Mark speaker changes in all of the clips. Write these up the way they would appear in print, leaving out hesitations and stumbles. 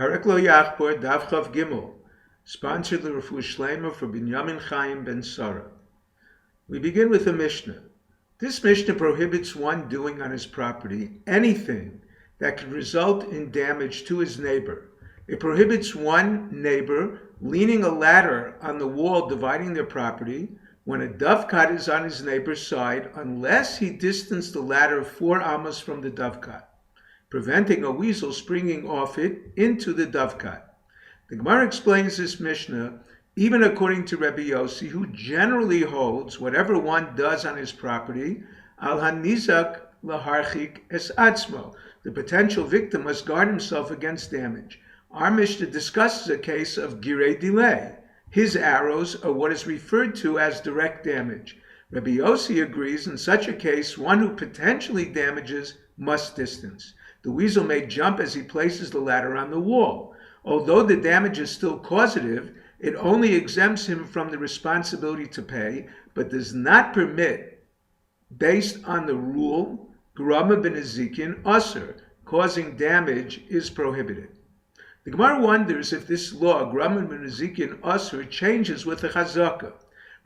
Speaker 1: Parak Lo Yachpor, Daf Chav Gimel, sponsored the Refuah Shlema for Binyamin Chaim ben Sarah. We begin with a Mishnah. This Mishnah prohibits one doing on his property anything that could result in damage to his neighbor. It prohibits one neighbor leaning a ladder on the wall dividing their property when a dovekat is on his neighbor's side, unless he distanced the ladder 4 amos from the dovekat, preventing a weasel springing off it into the dovekat. The Gemara explains this Mishnah even according to Rabbi Yossi, who generally holds whatever one does on his property, al hanizak laharchik es atzmo. The potential victim must guard himself against damage. Our Mishnah discusses a case of girei delay. His arrows are what is referred to as direct damage. Rabbi Yossi agrees in such a case, one who potentially damages must distance. The weasel may jump as he places the ladder on the wall. Although the damage is still causative, it only exempts him from the responsibility to pay, but does not permit, based on the rule, grama b'nezikin asur, causing damage is prohibited. The Gemara wonders if this law, grama b'nezikin asur, changes with the chazakah.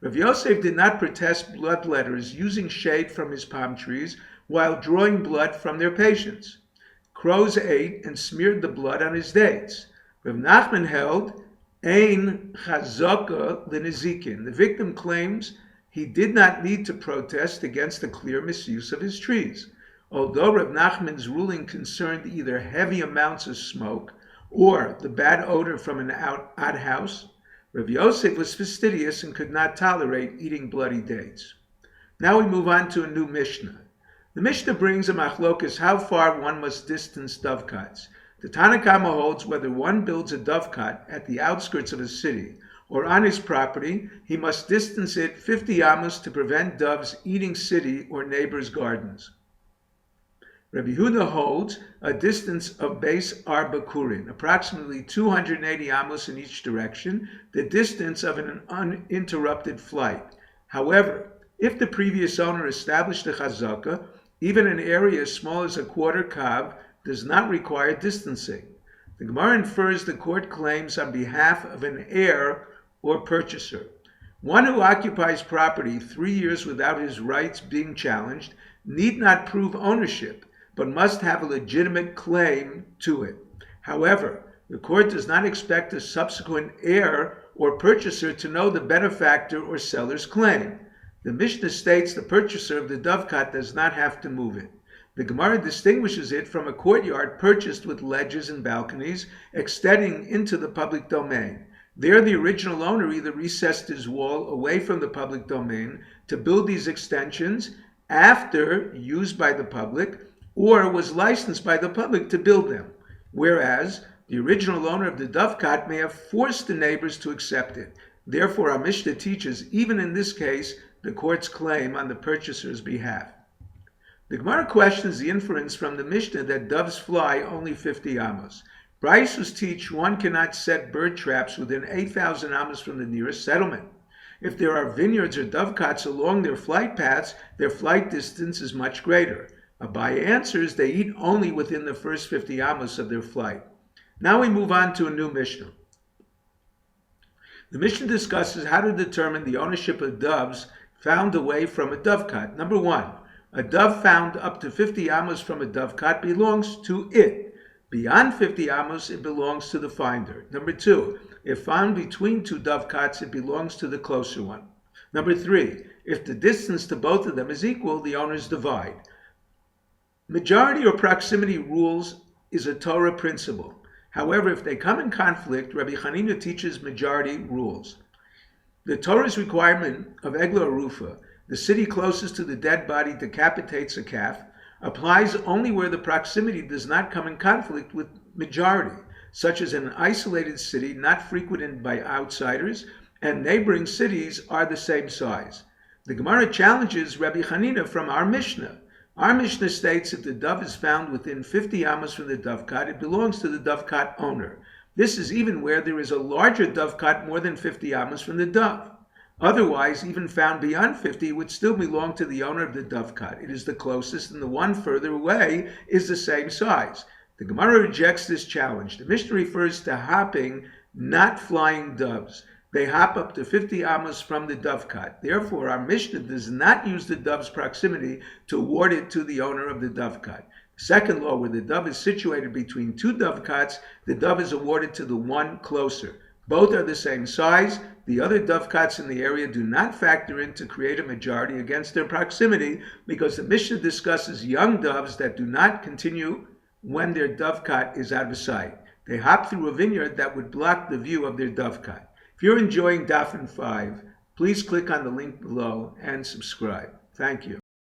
Speaker 1: Rav Yosef did not protest bloodletters using shade from his palm trees while drawing blood from their patients. Crows ate and smeared the blood on his dates. Rav Nachman held, Ein chazaka l'nezikin. The victim claims he did not need to protest against the clear misuse of his trees. Although Rav Nachman's ruling concerned either heavy amounts of smoke or the bad odor from an outhouse, Rav Yosef was fastidious and could not tolerate eating bloody dates. Now we move on to a new Mishnah. The Mishnah brings a machlokas how far one must distance dovekats. The Tanna Kama holds whether one builds a dovekat at the outskirts of a city or on his property, he must distance it 50 amos to prevent doves eating city or neighbors' gardens. Rabbi Yehuda holds a distance of base arba kurin, approximately 280 amos in each direction, the distance of an uninterrupted flight. However, if the previous owner established a chazaka, even an area as small as a quarter kav does not require distancing. The Gemara infers the court claims on behalf of an heir or purchaser. One who occupies property 3 years without his rights being challenged need not prove ownership, but must have a legitimate claim to it. However, the court does not expect a subsequent heir or purchaser to know the benefactor or seller's claim. The Mishnah states the purchaser of the dovekat does not have to move it. The Gemara distinguishes it from a courtyard purchased with ledges and balconies extending into the public domain. There, the original owner either recessed his wall away from the public domain to build these extensions after used by the public, or was licensed by the public to build them, whereas the original owner of the dovekat may have forced the neighbors to accept it. Therefore, our Mishnah teaches, even in this case, the court's claim on the purchaser's behalf. The Gemara questions the inference from the Mishnah that doves fly only 50 amos. Braisos teach one cannot set bird traps within 8,000 amos from the nearest settlement. If there are vineyards or dovekats along their flight paths, their flight distance is much greater. Abaye answers they eat only within the first 50 amos of their flight. Now we move on to a new Mishnah. The Mishnah discusses how to determine the ownership of doves found away from a dovekat. Number 1, a dove found up to 50 amos from a dovekat belongs to it. Beyond 50 amos, it belongs to the finder. Number 2, if found between 2 dovekats, it belongs to the closer one. Number 3, if the distance to both of them is equal, the owners divide. Majority or proximity rules is a Torah principle. However, if they come in conflict, Rabbi Hanina teaches majority rules. The Torah's requirement of Egla Rufa, the city closest to the dead body decapitates a calf, applies only where the proximity does not come in conflict with majority, such as an isolated city not frequented by outsiders, and neighboring cities are the same size. The Gemara challenges Rabbi Hanina from our Mishnah. Our Mishnah states if the dove is found within 50 amos from the dovekat, it belongs to the dovekat owner. This is even where there is a larger dovekat more than 50 amos from the dove. Otherwise, even found beyond 50, it would still belong to the owner of the dovekat. It is the closest, and the one further away is the same size. The Gemara rejects this challenge. The Mishnah refers to hopping, not flying doves. They hop up to 50 amos from the dovecot. Therefore, our Mishnah does not use the dove's proximity to award it to the owner of the dovecot. Second law, where the dove is situated between two dovecots, the dove is awarded to the one closer. Both are the same size. The other dovecots in the area do not factor in to create a majority against their proximity, because the Mishnah discusses young doves that do not continue when their dovecot is out of sight. They hop through a vineyard that would block the view of their dovecot. If you're enjoying Daf 5, please click on the link below and subscribe. Thank you.